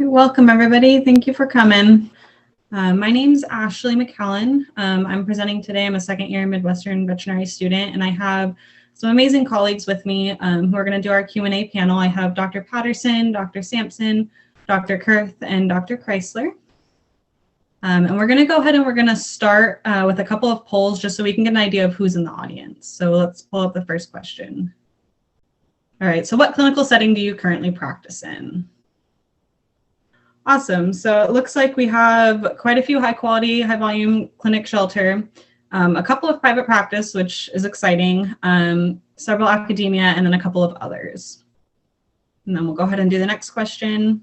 Welcome, everybody. Thank you for coming. My name's Ashley McCallan. I'm presenting today. I'm a second-year Midwestern veterinary student, and I have some amazing colleagues with me who are going to do our Q&A panel. I have Dr. Patterson, Dr. Sampson, Dr. Kurth, and Dr. Chrysler. And we're going to go ahead and we're going to start with a couple of polls just so we can get an idea of who's in the audience. So let's pull up the first question. All right, so what clinical setting do you currently practice in? Awesome. So it looks like we have quite a few high quality, high volume clinic shelter, a couple of private practice, which is exciting, several academia, and then a couple of others. And then we'll go ahead and do the next question.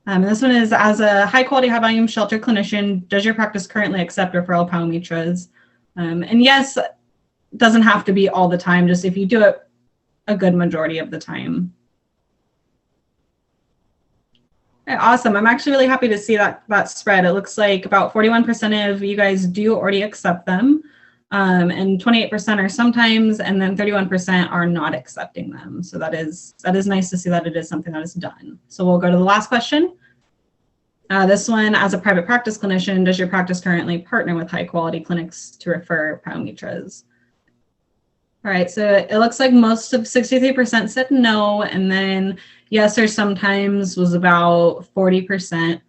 And this one is, as a high quality, high volume shelter clinician, does your practice currently accept referral pyometras? And yes, it doesn't have to be all the time, just if you do it a good majority of the time. Okay, awesome. I'm actually really happy to see that spread. It looks like about 41% of you guys do already accept them, and 28% are sometimes, and then 31% are not accepting them. So that is nice to see that it is something that is done. So we'll go to the last question. This one, as a private practice clinician, does your practice currently partner with high quality clinics to refer pyometras? All right, so it looks like most of 63% said no, and then yes or sometimes was about 40%.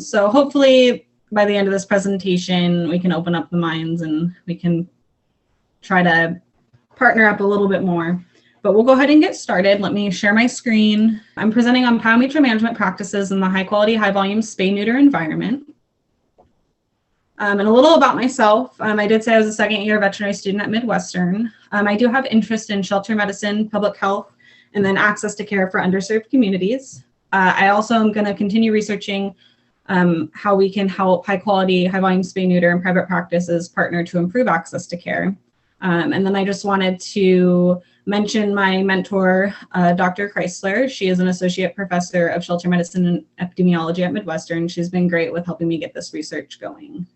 So hopefully by the end of this presentation, we can open up the minds and we can try to partner up a little bit more. But we'll go ahead and get started. Let me share my screen. I'm presenting on Pyometra Management Practices in the high quality, high volume spay-neuter environment. And a little about myself. I did say I was a second-year veterinary student at Midwestern. I do have interest in shelter medicine, public health, and then access to care for underserved communities. I also am going to continue researching how we can help high-quality, high-volume spay-neuter and private practices partner to improve access to care. And then I just wanted to mention my mentor, Dr. Chrysler. She is an associate professor of shelter medicine and epidemiology at Midwestern. She's been great with helping me get this research going.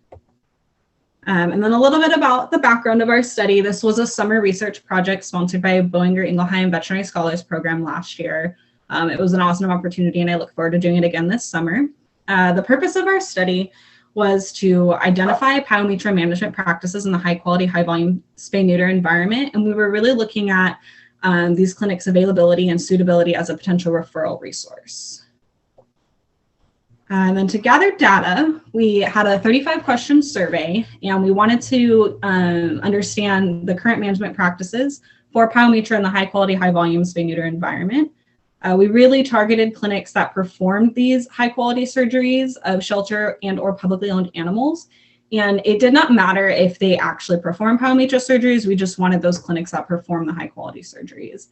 And then a little bit about the background of our study. This was a summer research project sponsored by Boehringer Ingelheim Veterinary Scholars Program last year. It was an awesome opportunity, and I look forward to doing it again this summer. The purpose of our study was to identify pyometra management practices in the high quality, high volume spay-neuter environment. And we were really looking at these clinics' availability and suitability as a potential referral resource. And then to gather data, we had a 35-question survey, and we wanted to understand the current management practices for pyometra in the high quality, high volume spay-neuter environment. We really targeted clinics that performed these high quality surgeries of shelter and or publicly owned animals. And it did not matter if they actually perform pyometra surgeries, we just wanted those clinics that perform the high quality surgeries.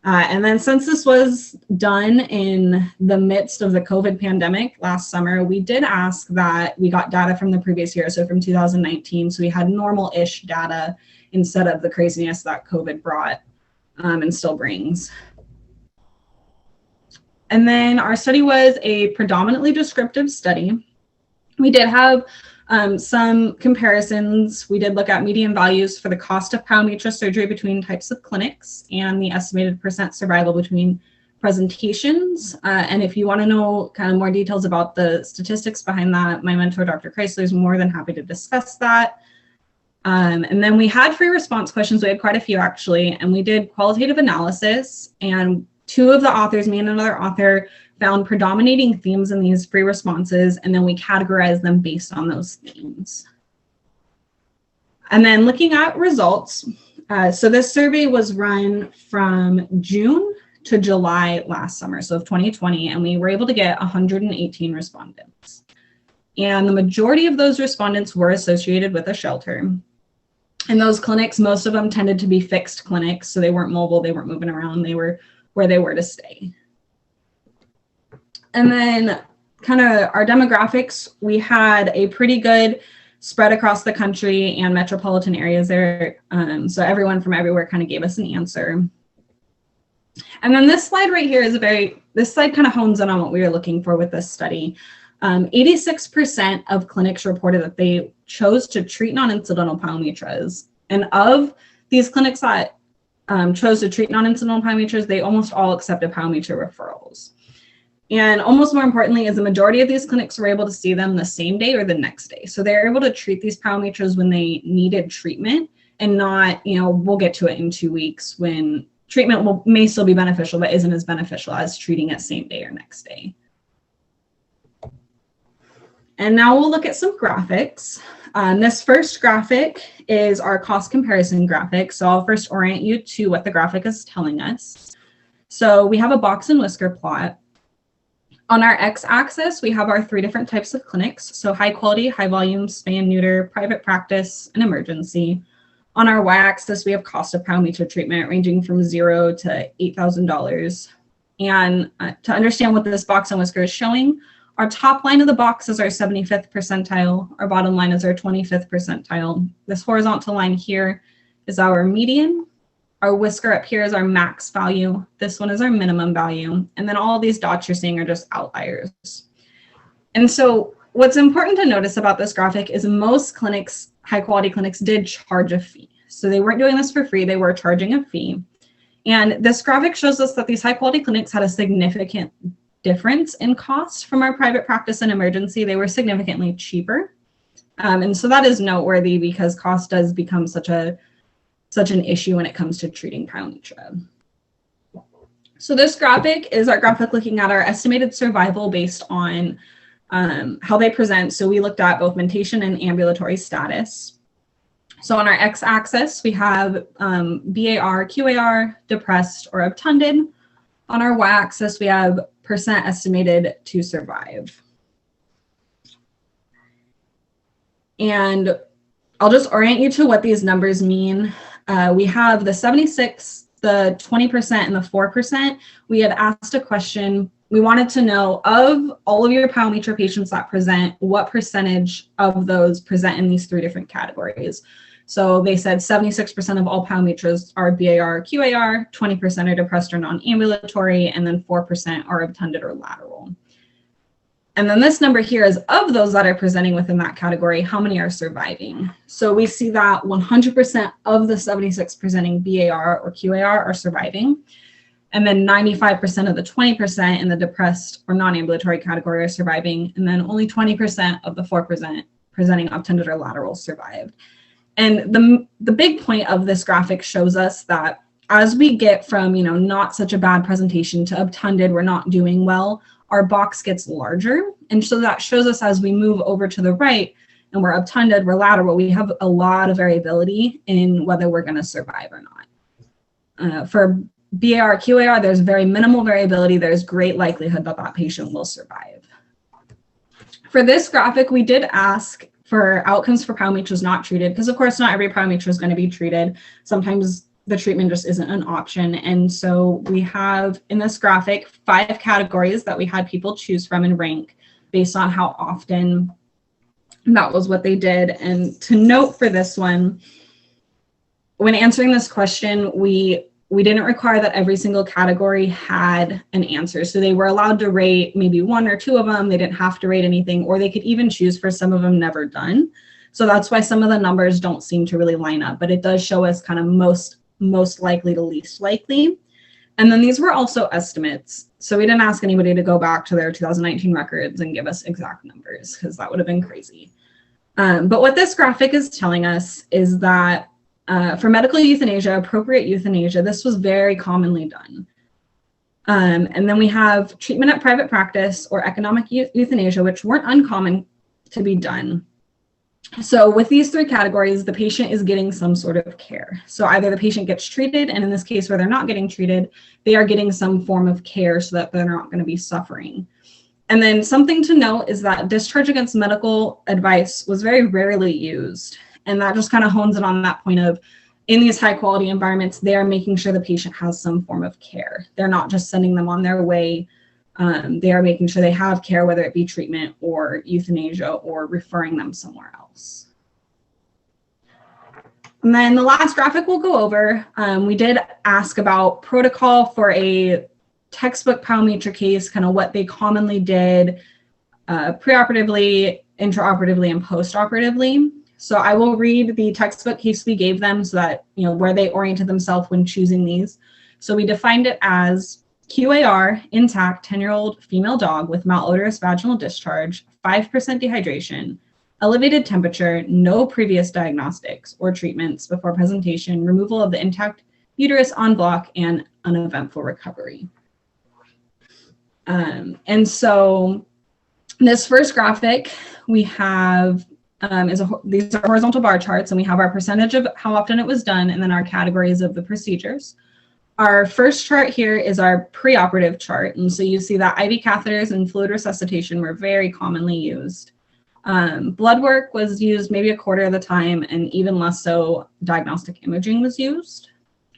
And then since this was done in the midst of the COVID pandemic last summer, we did ask that we got data from the previous year, so from 2019, so we had normal-ish data instead of the craziness that COVID brought and still brings. And then our study was a predominantly descriptive study. We did have some comparisons. We did look at median values for the cost of pyometra surgery between types of clinics and the estimated % survival between presentations. And if you want to know kind of more details about the statistics behind that, my mentor, Dr. Chrysler, is more than happy to discuss that. And then we had free response questions. We had quite a few, actually, and we did qualitative analysis, and two of the authors, me and another author, found predominating themes in these free responses, and then we categorized them based on those themes. And then looking at results, so this survey was run from June to July last summer, so of 2020, and we were able to get 118 respondents. And the majority of those respondents were associated with a shelter. And those clinics, most of them tended to be fixed clinics, so they weren't mobile, they weren't moving around, they were where they were to stay. And then kind of our demographics, we had a pretty good spread across the country and metropolitan areas there. So everyone from everywhere kind of gave us an answer. And then this slide right here is this slide kind of hones in on what we were looking for with this study. 86% of clinics reported that they chose to treat non-incidental pyometras. And of these clinics that chose to treat non-incidental pyometras, they almost all accepted pyometra referrals. And almost more importantly is the majority of these clinics were able to see them the same day or the next day. So they're able to treat these pyometras when they needed treatment, and not, we'll get to it in 2 weeks when treatment may still be beneficial, but isn't as beneficial as treating it same day or next day. And now we'll look at some graphics. This first graphic is our cost comparison graphic. So I'll first orient you to what the graphic is telling us. So we have a box and whisker plot. On our x-axis, we have our 3 different types of clinics. So high quality, high volume, spay and neuter, private practice, and emergency. On our y-axis, we have cost of pyometra treatment ranging from $0 to $8,000. And to understand what this box and whisker is showing, our top line of the box is our 75th percentile. Our bottom line is our 25th percentile. This horizontal line here is our median. Our whisker up here is our max value. This one is our minimum value. And then all these dots you're seeing are just outliers. And so what's important to notice about this graphic is most clinics, high quality clinics, did charge a fee. So they weren't doing this for free, they were charging a fee. And this graphic shows us that these high quality clinics had a significant difference in cost from our private practice and emergency. They were significantly cheaper. And so that is noteworthy because cost does become such an issue when it comes to treating pyometra. So this graphic is our graphic looking at our estimated survival based on how they present. So we looked at both mentation and ambulatory status. So on our x-axis, we have BAR, QAR, depressed, or obtunded. On our y-axis, we have percent estimated to survive. And I'll just orient you to what these numbers mean. We have the 76, the 20%, and the 4%. We had asked a question. We wanted to know, of all of your pyometra patients that present, what percentage of those present in these 3 different categories. So they said 76% of all pyometras are BAR, QAR, 20% are depressed or non-ambulatory, and then 4% are obtunded or lateral. And then this number here is of those that are presenting within that category, how many are surviving? So we see that 100% of the 76 presenting BAR or QAR are surviving. And then 95% of the 20% in the depressed or non-ambulatory category are surviving. And then only 20% of the 4% presenting obtunded or lateral survived. And the big point of this graphic shows us that as we get from, not such a bad presentation to obtunded, we're not doing well, our box gets larger. And so that shows us as we move over to the right and we're obtunded, we're lateral, we have a lot of variability in whether we're going to survive or not. For BAR, QAR, there's very minimal variability. There's great likelihood that that patient will survive. For this graphic, we did ask for outcomes for pyometras not treated, because of course not every pyometra is going to be treated. Sometimes the treatment just isn't an option. And so we have in this graphic 5 categories that we had people choose from and rank based on how often that was what they did. And to note for this one, when answering this question, we didn't require that every single category had an answer. So they were allowed to rate maybe 1 or 2 of them. They didn't have to rate anything, or they could even choose for some of them never done. So that's why some of the numbers don't seem to really line up, but it does show us kind of most likely to least likely. And then these were also estimates. So we didn't ask anybody to go back to their 2019 records and give us exact numbers, because that would have been crazy. But what this graphic is telling us is that for medical euthanasia, appropriate euthanasia, this was very commonly done. And then we have treatment at private practice or economic euthanasia, which weren't uncommon to be done. So with these 3 categories, the patient is getting some sort of care. So either the patient gets treated, and in this case where they're not getting treated, they are getting some form of care so that they're not going to be suffering. And then something to note is that discharge against medical advice was very rarely used. And that just kind of hones it on that point of, in these high quality environments, they are making sure the patient has some form of care. They're not just sending them on their way. They are making sure they have care, whether it be treatment or euthanasia or referring them somewhere else. And then the last graphic we'll go over, we did ask about protocol for a textbook pyometra case, kind of what they commonly did preoperatively, intraoperatively, and postoperatively. So I will read the textbook case we gave them so that, where they oriented themselves when choosing these. So we defined it as QAR, intact, 10-year-old female dog with malodorous vaginal discharge, 5% dehydration, elevated temperature, no previous diagnostics or treatments before presentation, removal of the intact uterus en bloc, and uneventful recovery. And so this first graphic we have these are horizontal bar charts, and we have our percentage of how often it was done and then our categories of the procedures. Our first chart here is our preoperative chart. And so you see that IV catheters and fluid resuscitation were very commonly used. Blood work was used maybe a quarter of the time, and even less so diagnostic imaging was used.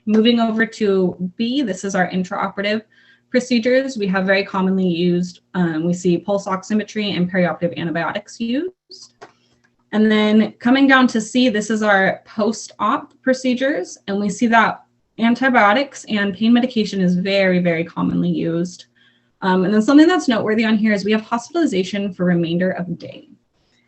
Moving over to B, this is our intraoperative procedures. We have very commonly used, we see pulse oximetry and perioperative antibiotics used. And then coming down to C, this is our post-op procedures, and we see that antibiotics and pain medication is very, very commonly used. And then something that's noteworthy on here is we have hospitalization for remainder of day.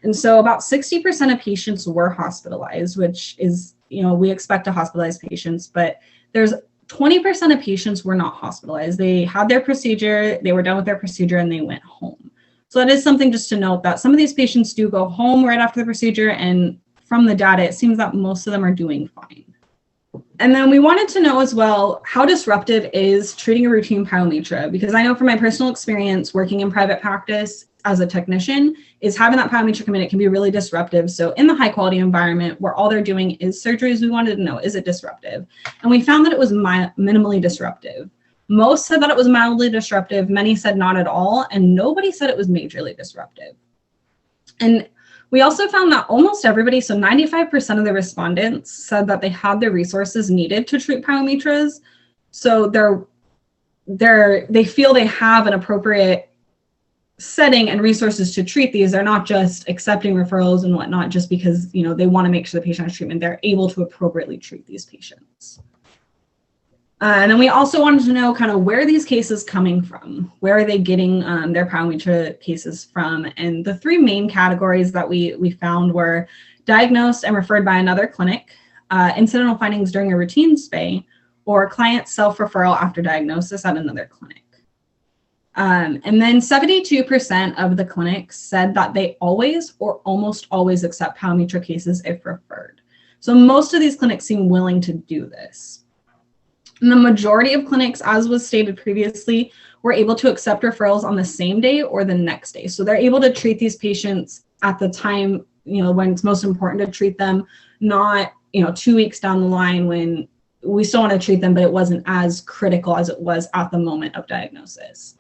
And so about 60% of patients were hospitalized, which is, we expect to hospitalize patients, but there's 20% of patients were not hospitalized. They had their procedure, they were done with their procedure, and they went home. So that is something just to note, that some of these patients do go home right after the procedure, and from the data, it seems that most of them are doing fine. And then we wanted to know as well how disruptive is treating a routine pyometra, because I know from my personal experience working in private practice as a technician is having that pyometra come in, it can be really disruptive. So in the high quality environment where all they're doing is surgeries, we wanted to know, is it disruptive? And we found that it was minimally disruptive. Most said that it was mildly disruptive, many said not at all, and nobody said it was majorly disruptive. And we also found that almost everybody, so 95% of the respondents said that they had the resources needed to treat pyometras. So they feel they have an appropriate setting and resources to treat these. They're not just accepting referrals and whatnot just because they want to make sure the patient has treatment. They're able to appropriately treat these patients. And then we also wanted to know kind of where are these cases coming from? Where are they getting their pyometra cases from? And the three main categories that we found were diagnosed and referred by another clinic, incidental findings during a routine spay, or client self-referral after diagnosis at another clinic. And then 72% of the clinics said that they always or almost always accept pyometra cases if referred. So most of these clinics seem willing to do this. And the majority of clinics, as was stated previously, were able to accept referrals on the same day or the next day. So they're able to treat these patients at the time, when it's most important to treat them, not, 2 weeks down the line when we still want to treat them, but it wasn't as critical as it was at the moment of diagnosis.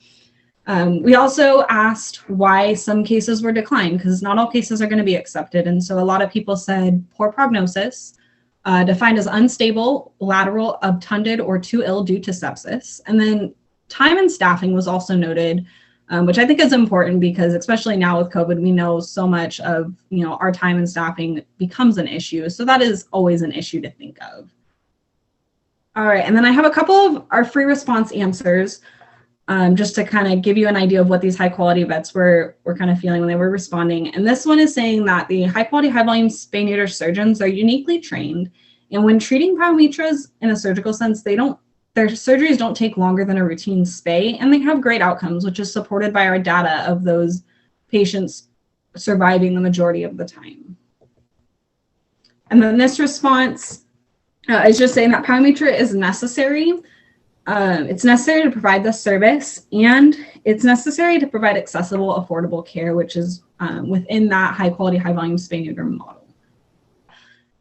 We also asked why some cases were declined, because not all cases are going to be accepted. And so a lot of people said poor prognosis, defined as unstable, lateral, obtunded, or too ill due to sepsis. And then time and staffing was also noted, which I think is important because especially now with COVID, we know so much of our time and staffing becomes an issue. So that is always an issue to think of. All right, and then I have a couple of our free response answers just to kind of give you an idea of what these high quality vets were kind of feeling when they were responding. And this one is saying that the high quality, high volume spay-neuter surgeons are uniquely trained. And when treating pyometras in a surgical sense, their surgeries don't take longer than a routine spay, and they have great outcomes, which is supported by our data of those patients surviving the majority of the time. And then this response is just saying that pyometra is necessary. It's necessary to provide this service, and it's necessary to provide accessible, affordable care, which is within that high quality, high volume spay-neuter model.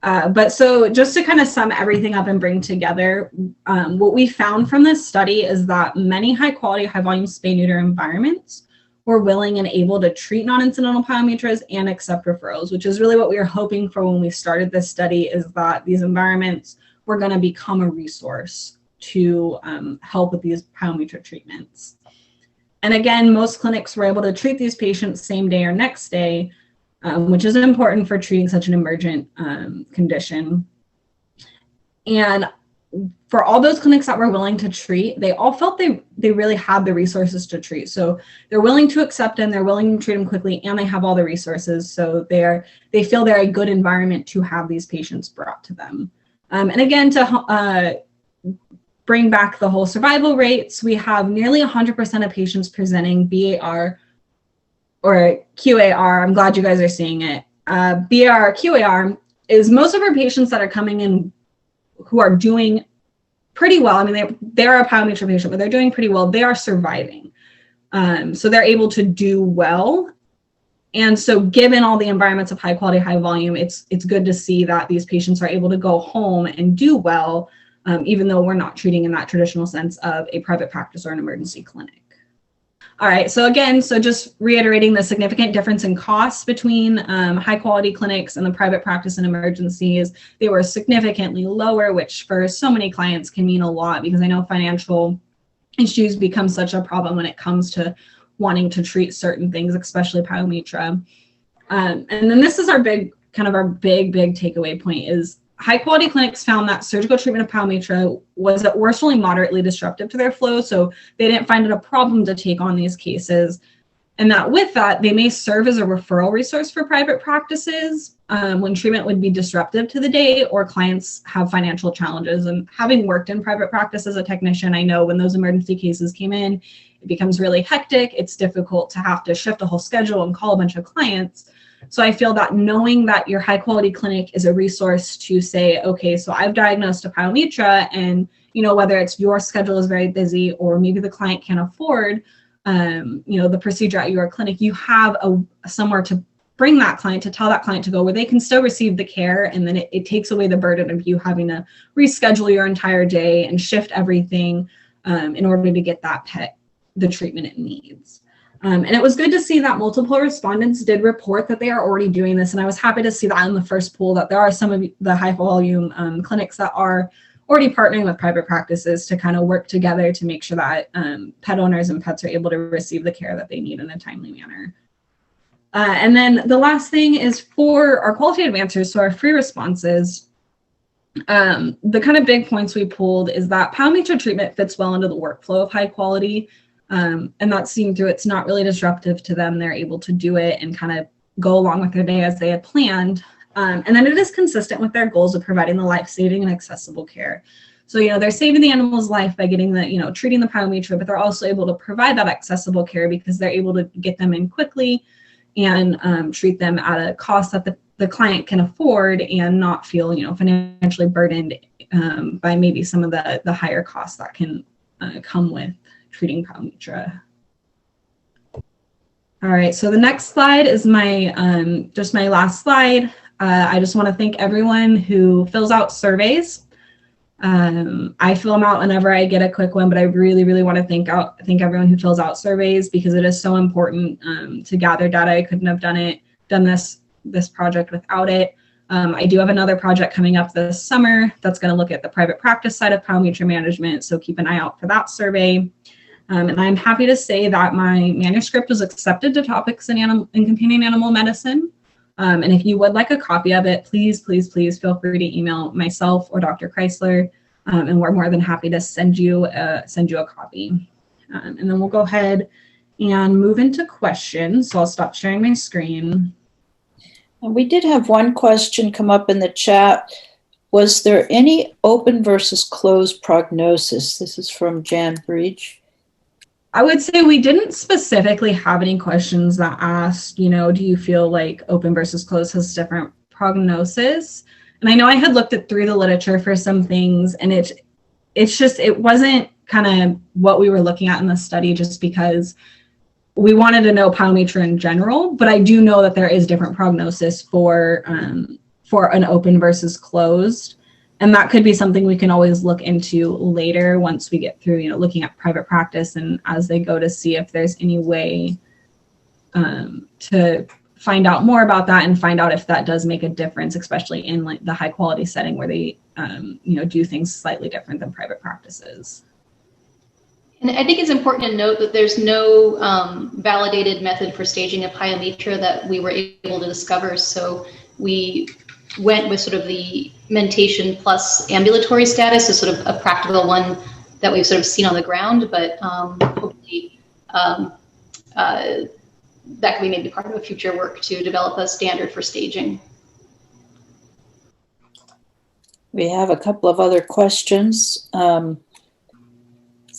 But so just to kind of sum everything up and bring together, what we found from this study is that many high quality, high volume spay-neuter environments were willing and able to treat non-incidental pyometras and accept referrals, which is really what we were hoping for when we started this study, is that these environments were going to become a resource to help with these pyometra treatments. And again, most clinics were able to treat these patients same day or next day, which is important for treating such an emergent condition. And for all those clinics that were willing to treat, they all felt they really had the resources to treat. So they're willing to accept them, they're willing to treat them quickly, and they have all the resources. So they feel they're a good environment to have these patients brought to them. And again, bring back the whole survival rates, we have nearly 100% of patients presenting BAR or QAR. I'm glad you guys are seeing it. BAR, QAR is most of our patients that are coming in who are doing pretty well. I mean, they're a pyometra patient, but they're doing pretty well. They are surviving. So they're able to do well. And so given all the environments of high quality, high volume, it's good to see that these patients are able to go home and do well, even though we're not treating in that traditional sense of a private practice or an emergency clinic. All right, so again, just reiterating the significant difference in costs between high quality clinics and the private practice and emergencies. They were significantly lower, which for so many clients can mean a lot, because I know financial issues become such a problem when it comes to wanting to treat certain things, especially pyometra. And then this is our big takeaway point is high quality clinics found that surgical treatment of pyometra was at worst only moderately disruptive to their flow. So they didn't find it a problem to take on these cases. And that with that, they may serve as a referral resource for private practices when treatment would be disruptive to the day or clients have financial challenges. And having worked in private practice as a technician, I know when those emergency cases came in, it becomes really hectic. It's difficult to have to shift a whole schedule and call a bunch of clients. So I feel that knowing that your high quality clinic is a resource to say, okay, so I've diagnosed a pyometra, and whether it's your schedule is very busy or maybe the client can't afford the procedure at your clinic, you have somewhere to bring that client, to tell that client to go where they can still receive the care. And then it takes away the burden of you having to reschedule your entire day and shift everything in order to get that pet the treatment it needs. And it was good to see that multiple respondents did report that they are already doing this. And I was happy to see that in the first poll, that there are some of the high volume clinics that are already partnering with private practices to kind of work together to make sure that pet owners and pets are able to receive the care that they need in a timely manner. And then the last thing is for our qualitative answers, so our free responses. The kind of big points we pulled is that pyometra treatment fits well into the workflow of high quality. And that's seen through it's not really disruptive to them. They're able to do it and kind of go along with their day as they had planned. And then it is consistent with their goals of providing the life-saving and accessible care. So, they're saving the animal's life by getting the, treating the pyometra, but they're also able to provide that accessible care because they're able to get them in quickly and treat them at a cost that the client can afford and not feel, financially burdened by maybe some of the higher costs that can come with treating pyometra. All right, so the next slide is my just my last slide. I just want to thank everyone who fills out surveys. I fill them out whenever I get a quick one, but I really, really want to thank everyone who fills out surveys because it is so important to gather data. I couldn't have done this project without it. I do have another project coming up this summer that's going to look at the private practice side of Pyometra management, so keep an eye out for that survey. And I'm happy to say that my manuscript was accepted to topics in companion animal medicine. And if you would like a copy of it, please, please, please feel free to email myself or Dr. Chrysler, and we're more than happy to send you a copy. And then we'll go ahead and move into questions. So I'll stop sharing my screen. And we did have one question come up in the chat. Was there any open versus closed prognosis? This is from Jan Breach. I would say we didn't specifically have any questions that asked, do you feel like open versus closed has different prognosis? And I know I had looked through the literature for some things, and it wasn't kind of what we were looking at in the study just because we wanted to know pyometra in general, but I do know that there is different prognosis for an open versus closed. And that could be something we can always look into later once we get through, looking at private practice and as they go to see if there's any way to find out more about that and find out if that does make a difference, especially in like the high quality setting where they, do things slightly different than private practices. And I think it's important to note that there's no validated method for staging a pyometra that we were able to discover. So we went with sort of the mentation plus ambulatory status as sort of a practical one that we've sort of seen on the ground, but hopefully that could be maybe part of a future work to develop a standard for staging. We have a couple of other questions.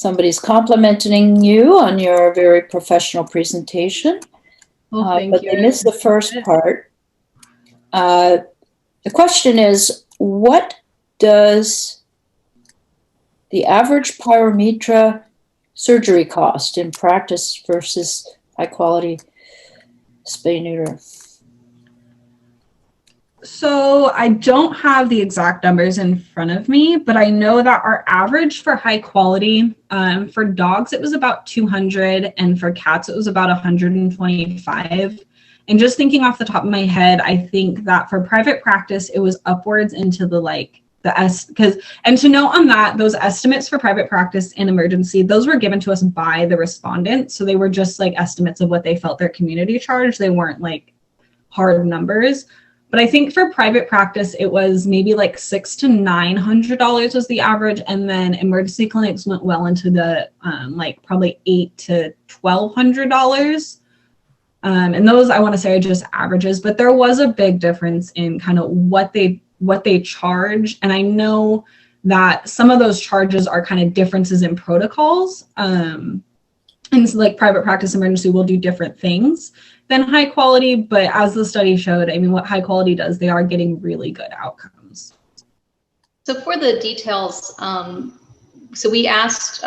Somebody's complimenting you on your very professional presentation. Well, thank but you. they missed the first part. The question is, what does the average Pyometra surgery cost in practice versus high quality Spay-Neuter? So I don't have the exact numbers in front of me, but I know that our average for high quality, for dogs, it was about 200, and for cats, it was about 125. And just thinking off the top of my head, I think that for private practice, it was upwards into the and to note on that, those estimates for private practice in emergency, those were given to us by the respondent. So they were just like estimates of what they felt their community charged. They weren't like hard numbers. But I think for private practice, it was maybe like $600 to $900 was the average. And then emergency clinics went well into the probably $800 to $1,200. And those, I want to say, are just averages, but there was a big difference in kind of what they charge. And I know that some of those charges are kind of differences in protocols. And so like private practice emergency will do different things than high quality, but as the study showed, I mean, what high quality does, they are getting really good outcomes. So for the details, so we asked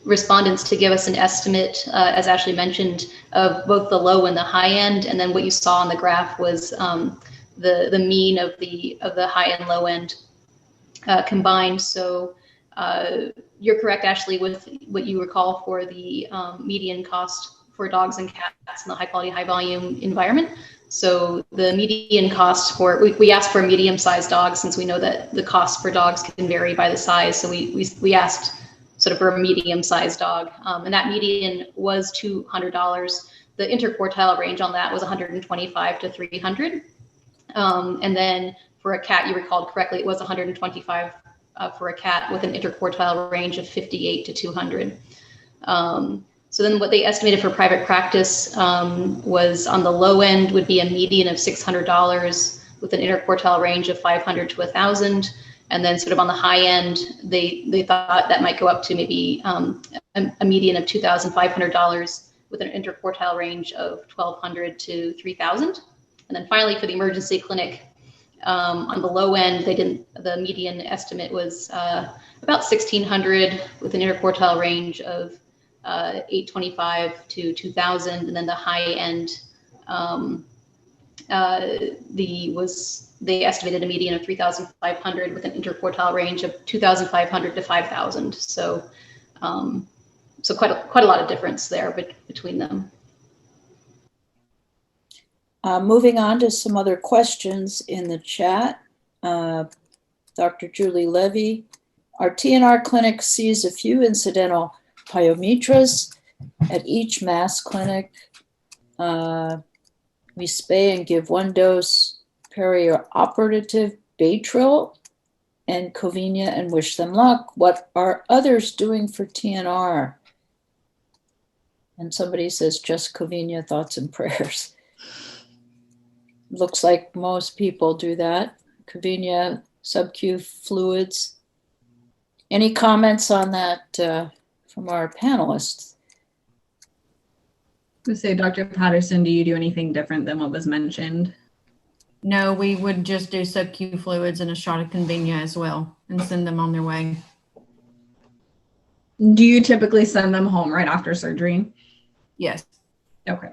respondents to give us an estimate, as Ashley mentioned, of both the low and the high end, and then what you saw on the graph was the mean of the high and low end combined. So you're correct, Ashley, with what you recall for the median cost for dogs and cats in the high quality, high volume environment. So the median cost for, we asked for medium-sized dogs, since we know that the cost for dogs can vary by the size. So we asked sort of for a medium-sized dog, and that median was $200. The interquartile range on that was 125 to 300. And then for a cat, you recalled correctly, it was 125 for a cat with an interquartile range of 58 to 200. So then what they estimated for private practice was on the low end would be a median of $600 with an interquartile range of 500 to 1,000. And then sort of on the high end, they thought that might go up to maybe a median of $2,500 with an interquartile range of 1,200 to 3,000. And then finally for the emergency clinic, on the low end, the median estimate was about 1,600 with an interquartile range of 825 to 2,000, and then the high end, they estimated a median of 3,500 with an interquartile range of 2,500 to 5,000. So, so quite a lot of difference there between them. Moving on to some other questions in the chat. Dr. Julie Levy, our TNR clinic sees a few incidental pyometras at each mass clinic. We spay and give 1 dose perioperative Baytril and Covenia and wish them luck. What are others doing for TNR? And somebody says just Covenia, thoughts and prayers. Looks like most people do that. Covenia, sub-Q fluids. Any comments on that from our panelists? I would say, Dr. Patterson, do you do anything different than what was mentioned? No, we would just do sub-Q fluids and a shot of Covenia as well and send them on their way. Do you typically send them home right after surgery? Yes. Okay.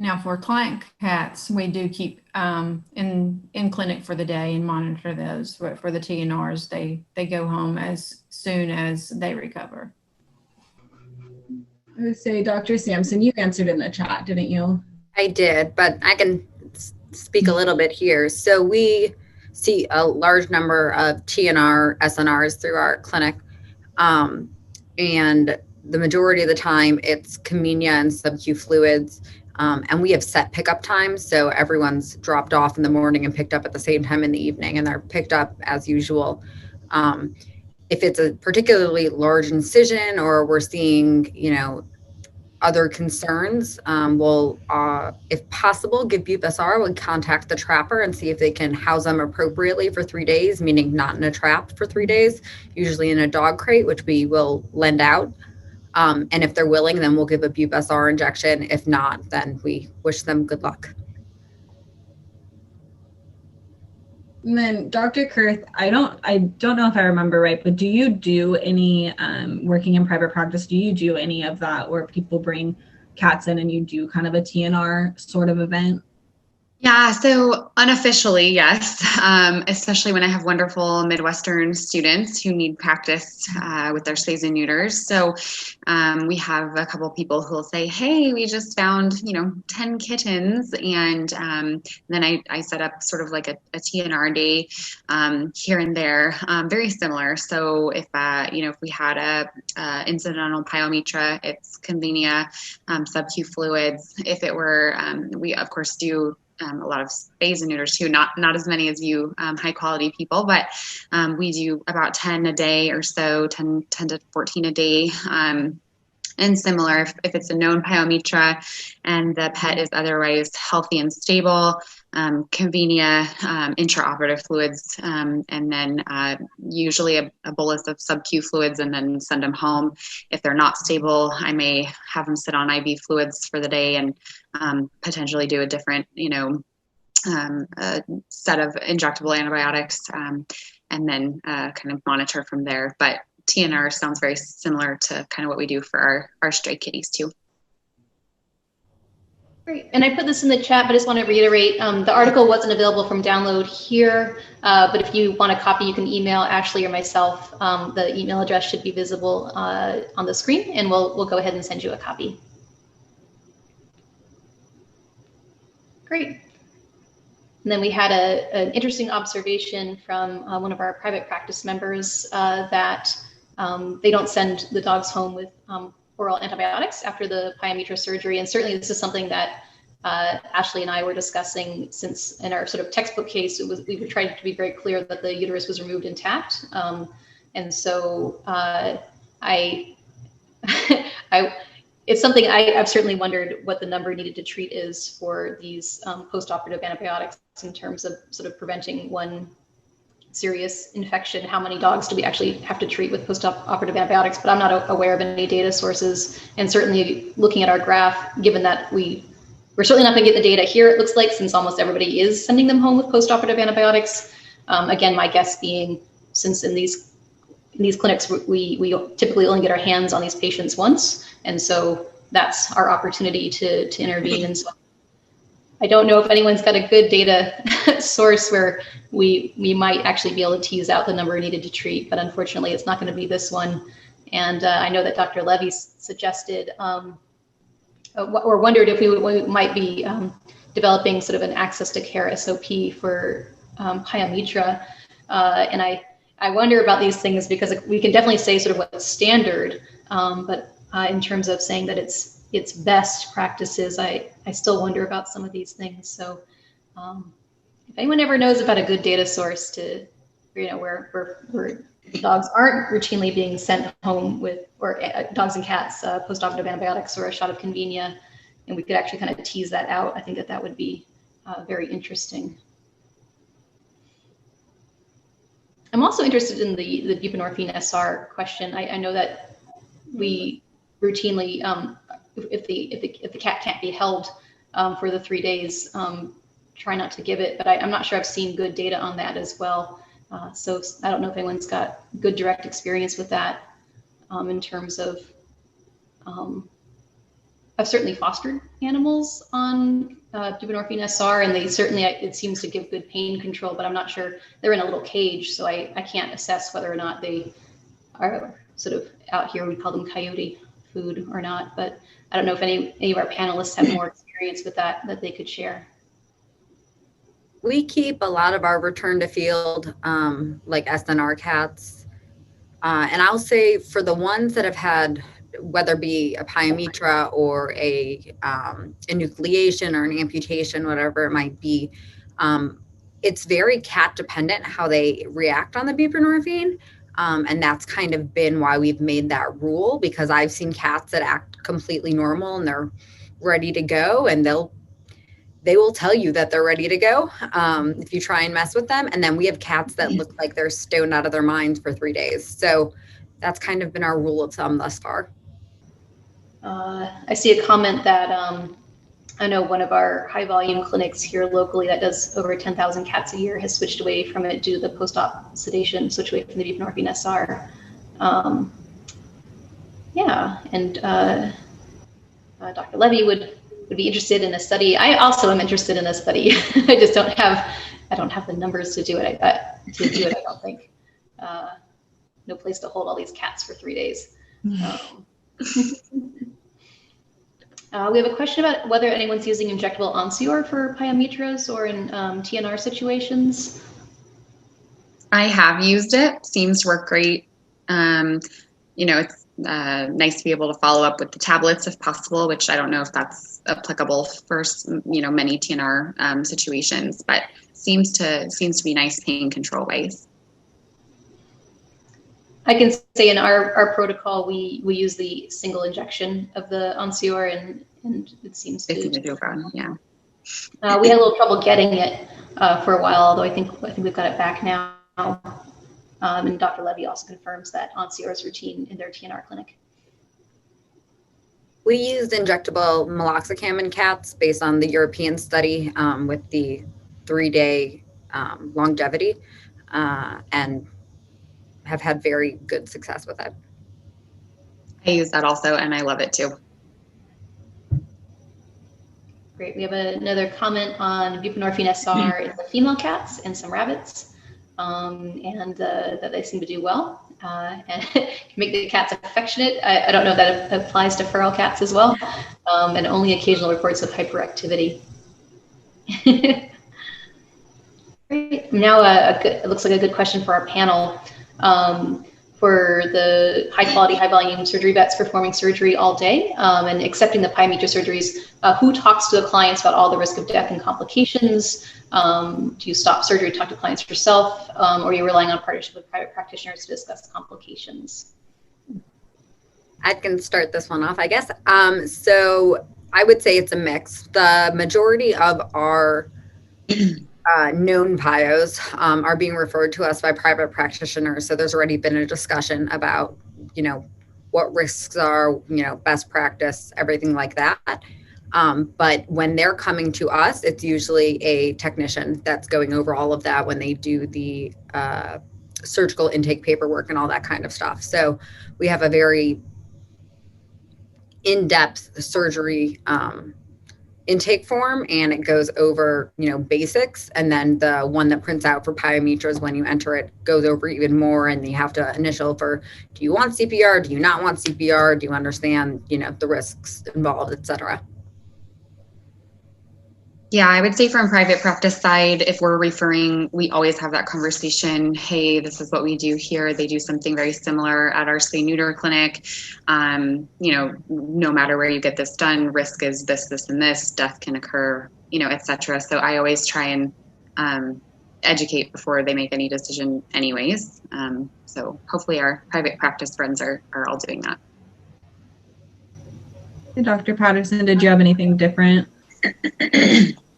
Now for client cats, we do keep in clinic for the day and monitor those. But for the TNRs, they go home as soon as they recover. I would say, Dr. Sampson, you answered in the chat, didn't you? I did, but I can speak a little bit here. So we see a large number of TNR SNRs through our clinic. And the majority of the time it's Covenia and sub-Q fluids. And we have set pickup times. So everyone's dropped off in the morning and picked up at the same time in the evening, and they're picked up as usual. If it's a particularly large incision or we're seeing, other concerns, we'll, if possible, give BUPSR, we'll contact the trapper and see if they can house them appropriately for 3 days, meaning not in a trap for 3 days, usually in a dog crate, which we will lend out. And if they're willing, then we'll give a BUPSR injection. If not, then we wish them good luck. And then Dr. Kurth, I don't know if I remember right, but do you do any, working in private practice, do you do any of that where people bring cats in and you do kind of a TNR sort of event? Yeah, so unofficially, yes, especially when I have wonderful Midwestern students who need practice with their spays and neuters. So we have a couple people who will say, hey, we just found, 10 kittens. And then I set up sort of like a TNR day here and there, very similar. So if we had a incidental pyometra, it's convenia, sub-Q fluids. If it were, we of course do a lot of spays and neuters too, not as many as you high quality people, but we do about 10 a day or so, 10 to 14 a day. And similar, if it's a known pyometra and the pet is otherwise healthy and stable, convenia, intraoperative fluids, and then usually a bolus of sub-Q fluids and then send them home. If they're not stable, I may have them sit on IV fluids for the day and potentially do a different, set of injectable antibiotics, and then kind of monitor from there. But TNR sounds very similar to kind of what we do for our stray kitties too. Great. And I put this in the chat, but I just want to reiterate, the article wasn't available from download here, but if you want a copy, you can email Ashley or myself. The email address should be visible on the screen, and we'll go ahead and send you a copy. Great. And then we had an interesting observation from one of our private practice members that they don't send the dogs home with oral antibiotics after the pyometra surgery. And certainly this is something that Ashley and I were discussing, since in our sort of textbook case, we were trying to be very clear that the uterus was removed intact. And so it's something I've certainly wondered what the number needed to treat is for these post-operative antibiotics in terms of sort of preventing one serious infection. How many dogs do we actually have to treat with post-operative antibiotics? But I'm not aware of any data sources. And certainly looking at our graph, given that we're certainly not going to get the data here, it looks like, since almost everybody is sending them home with post-operative antibiotics. Again, my guess being, since in these clinics, we typically only get our hands on these patients once. And so that's our opportunity to intervene. And so I don't know if anyone's got a good data source where we might actually be able to tease out the number needed to treat, but unfortunately it's not going to be this one. And I know that Dr. Levy suggested or wondered if we might be developing sort of an access to care SOP for pyometra. And I wonder about these things because we can definitely say sort of what's standard, but in terms of saying that it's best practices, I still wonder about some of these things. So if anyone ever knows about a good data source to, where dogs aren't routinely being sent home with, or dogs and cats, post-operative antibiotics or a shot of convenia, and we could actually kind of tease that out, I think that would be very interesting. I'm also interested in the buprenorphine SR question. I know that we routinely, if the cat can't be held for the 3 days, try not to give it, but I'm not sure I've seen good data on that as well. So I don't know if anyone's got good direct experience with that in terms of, I've certainly fostered animals on buprenorphine SR, and they certainly, it seems to give good pain control, but I'm not sure, they're in a little cage, so I can't assess whether or not they are sort of out here, we call them coyote food or not, but I don't know if any of our panelists have more experience with that they could share. We keep a lot of our return to field, like SNR cats. And I'll say for the ones that have had, whether it be a pyometra or a enucleation or an amputation, whatever it might be, it's very cat dependent how they react on the buprenorphine. And that's kind of been why we've made that rule, because I've seen cats that act completely normal and they're ready to go, and they will tell you that they're ready to go if you try and mess with them. And then we have cats that look like they're stoned out of their minds for 3 days. So that's kind of been our rule of thumb thus far. I see a comment that I know one of our high volume clinics here locally that does over 10,000 cats a year has switched away from it due to the post-op sedation, switched away from the buprenorphine SR. Yeah, and Dr. Levy would be interested in a study. I also am interested in a study. I just don't have the numbers to do it. I don't think. No place to hold all these cats for 3 days. We have a question about whether anyone's using injectable Onsior for pyometras or in TNR situations. I have used it. Seems to work great. It's nice to be able to follow up with the tablets if possible, which I don't know if that's applicable for many TNR situations, but seems to be nice pain control ways. I can say in our protocol, we use the single injection of the Onsior, and it seems to do good. Yeah. We had a little trouble getting it for a while, although I think we've got it back now. And Dr. Levy also confirms that Onsior is routine in their TNR clinic. We used injectable meloxicam in cats based on the European study with the 3-day longevity, and have had very good success with it. I use that also, and I love it too. Great. We have another comment on buprenorphine SR in the female cats and some rabbits, and that they seem to do well and can make the cats affectionate. I don't know if that applies to feral cats as well, and only occasional reports of hyperactivity. Great. Now, it looks like a good question for our panel. For the high quality, high volume surgery vets performing surgery all day and accepting the pyometra surgeries, who talks to the clients about all the risk of death and complications? Do you stop surgery, talk to clients yourself, or are you relying on partnership with private practitioners to discuss complications? I can start this one off, I guess. So I would say it's a mix. The majority of our known pyos are being referred to us by private practitioners. So there's already been a discussion about, what risks are, best practice, everything like that. But when they're coming to us, it's usually a technician that's going over all of that when they do the surgical intake paperwork and all that kind of stuff. So we have a very in-depth surgery intake form, and it goes over basics, and then the one that prints out for pyometras when you enter it goes over even more, and you have to initial for, do you want CPR, do you not want CPR, do you understand the risks involved, etc. Yeah, I would say from private practice side, if we're referring, we always have that conversation. Hey, this is what we do here. They do something very similar at our Spay-Neuter clinic. No matter where you get this done, risk is this, this, and this. Death can occur, etc. So I always try and educate before they make any decision anyways. So hopefully our private practice friends are all doing that. Dr. Patterson, did you have anything different?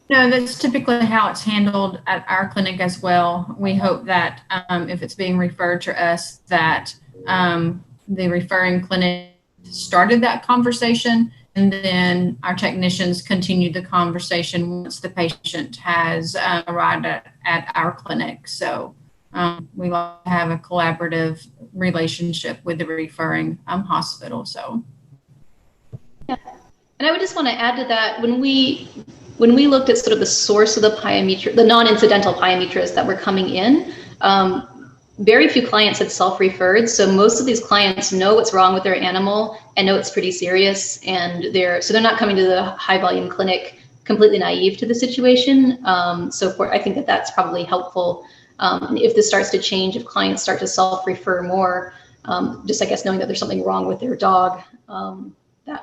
No, that's typically how it's handled at our clinic as well. We hope that if it's being referred to us, that the referring clinic started that conversation, and then our technicians continued the conversation once the patient has arrived at our clinic. So we like to have a collaborative relationship with the referring hospital. So. Yeah. And I would just want to add to that, when we looked at sort of the source of the pyometra, the non-incidental pyometras that were coming in, very few clients had self-referred. So most of these clients know what's wrong with their animal and know it's pretty serious, and they're not coming to the high volume clinic completely naive to the situation. I think that's probably helpful. If this starts to change, if clients start to self-refer more, just I guess knowing that there's something wrong with their dog,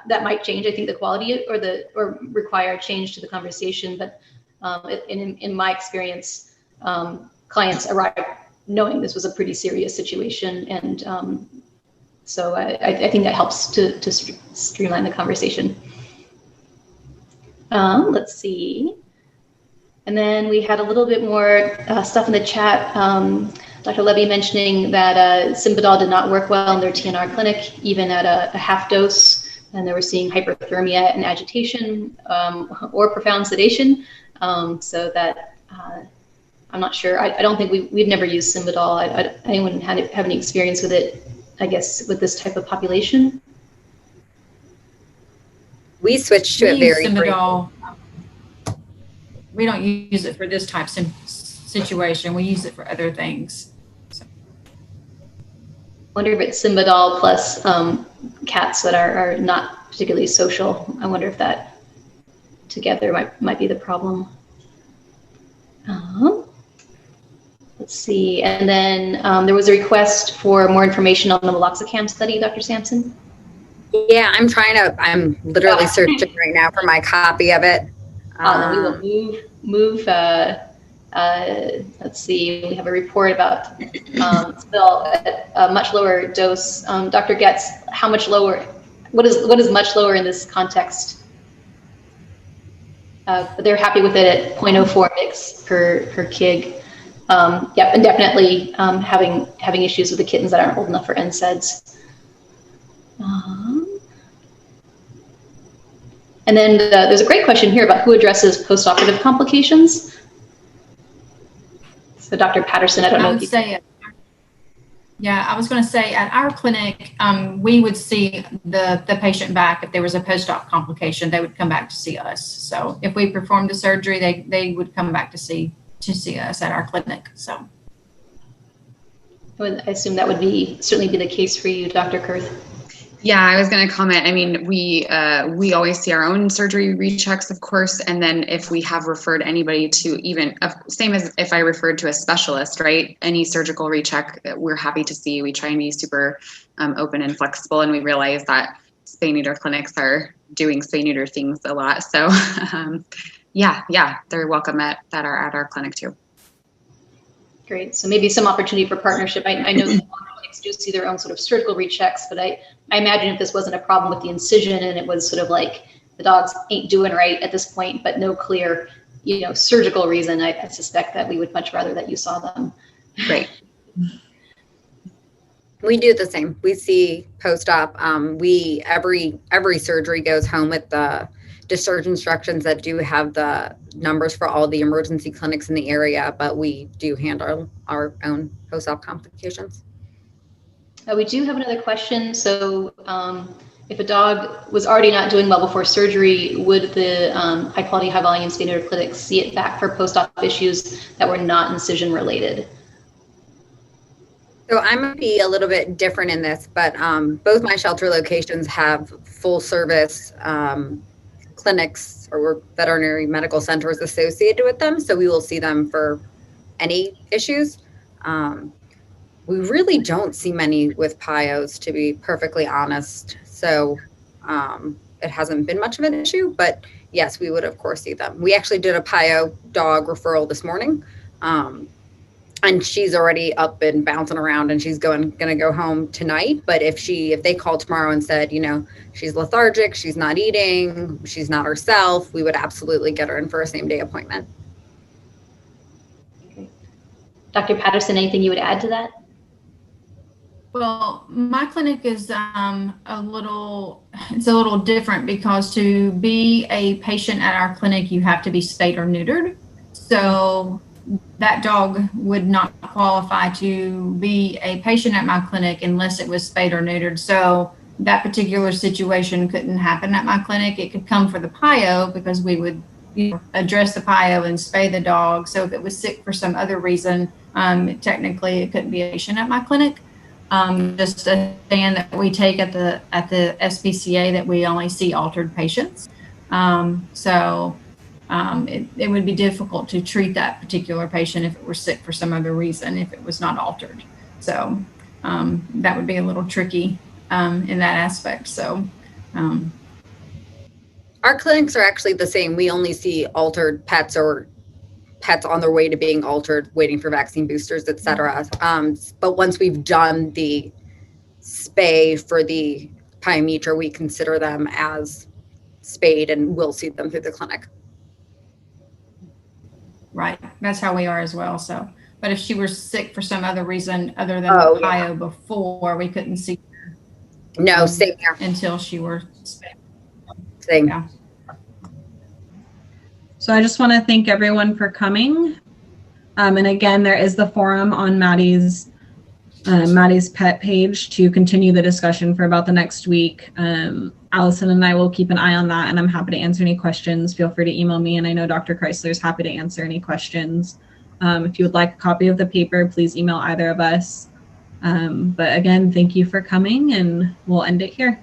that might change, I think, the quality or require a change to the conversation. But in my experience, clients arrived knowing this was a pretty serious situation, and So I think that helps to streamline the conversation. Let's see. And then we had a little bit more stuff in the chat. Dr. Levy mentioning that Symbadol did not work well in their TNR clinic, even at a half dose, and they were seeing hyperthermia and agitation or profound sedation. So that I'm not sure. I don't think we've never used Symbadol. Anyone have any experience with it, I guess, with this type of population? We switched to it very Symbadol. We don't use it for this type of situation. We use it for other things. So. I wonder if it's Symbadol plus cats that are not particularly social. I wonder if that together might be the problem. Let's see. And then there was a request for more information on the meloxicam study, Dr. Sampson. Yeah, I'm literally searching right now for my copy of it. Then we will move. Let's see. We have a report about still at a much lower dose. Dr. Getz, how much lower? What is much lower in this context? But they're happy with it at 0.04 mg per kg. Yep, and definitely having issues with the kittens that aren't old enough for NSAIDs. And then there's a great question here about who addresses postoperative complications. So Dr. Patterson, I don't know if you can. Yeah, I was going to say at our clinic, we would see the patient back. If there was a post-op complication, they would come back to see us. So if we performed the surgery, they would come back to see us at our clinic. So I assume that would certainly be the case for you, Dr. Kurth. Yeah, I was going to comment. I mean, we always see our own surgery rechecks, of course, and then if we have referred anybody to same as if I referred to a specialist, right? Any surgical recheck, we're happy to see. We try and be super open and flexible, and we realize that spay-neuter clinics are doing spay-neuter things a lot. So, yeah, they're welcome at our clinic too. Great. So maybe some opportunity for partnership. I know that clinics do see their own sort of surgical rechecks, but I imagine if this wasn't a problem with the incision and it was sort of like the dogs ain't doing right at this point, but no clear, surgical reason, I suspect that we would much rather that you saw them. Right. We do the same. We see post-op. Every surgery goes home with the discharge instructions that do have the numbers for all the emergency clinics in the area, but we do handle our own post-op complications. We do have another question. So if a dog was already not doing well before surgery, would the high quality, high volume spay-neuter clinic see it back for post-op issues that were not incision related? So I'm going to be a little bit different in this, but both my shelter locations have full service clinics or veterinary medical centers associated with them. So we will see them for any issues. We really don't see many with pyos, to be perfectly honest. So it hasn't been much of an issue, but yes, we would of course see them. We actually did a pyo dog referral this morning. And she's already up and bouncing around and she's going to go home tonight. But if they called tomorrow and said, she's lethargic, she's not eating, she's not herself, we would absolutely get her in for a same day appointment. Okay. Dr. Patterson, anything you would add to that? Well, my clinic is a little different because to be a patient at our clinic, you have to be spayed or neutered. So that dog would not qualify to be a patient at my clinic unless it was spayed or neutered. So that particular situation couldn't happen at my clinic. It could come for the pyo because we would address the pyo and spay the dog. So if it was sick for some other reason, technically it couldn't be a patient at my clinic. Just a stand that we take at the SPCA that we only see altered patients. It would be difficult to treat that particular patient if it were sick for some other reason, if it was not altered. So that would be a little tricky in that aspect. So our clinics are actually the same. We only see altered pets or pets on their way to being altered, waiting for vaccine boosters, et cetera. But once we've done the spay for the pyometra, we consider them as spayed and will see them through the clinic. Right. That's how we are as well. So, but if she was sick for some other reason other than Oh, the pyo before, we couldn't see her No, same here. until she were spayed. Same. Yeah. So I just want to thank everyone for coming. And again, there is the forum on Maddie's pet page to continue the discussion for about the next week. Allison and I will keep an eye on that, and I'm happy to answer any questions. Feel free to email me, and I know Dr. Chrysler is happy to answer any questions. If you would like a copy of the paper, please email either of us. But again, thank you for coming, and we'll end it here.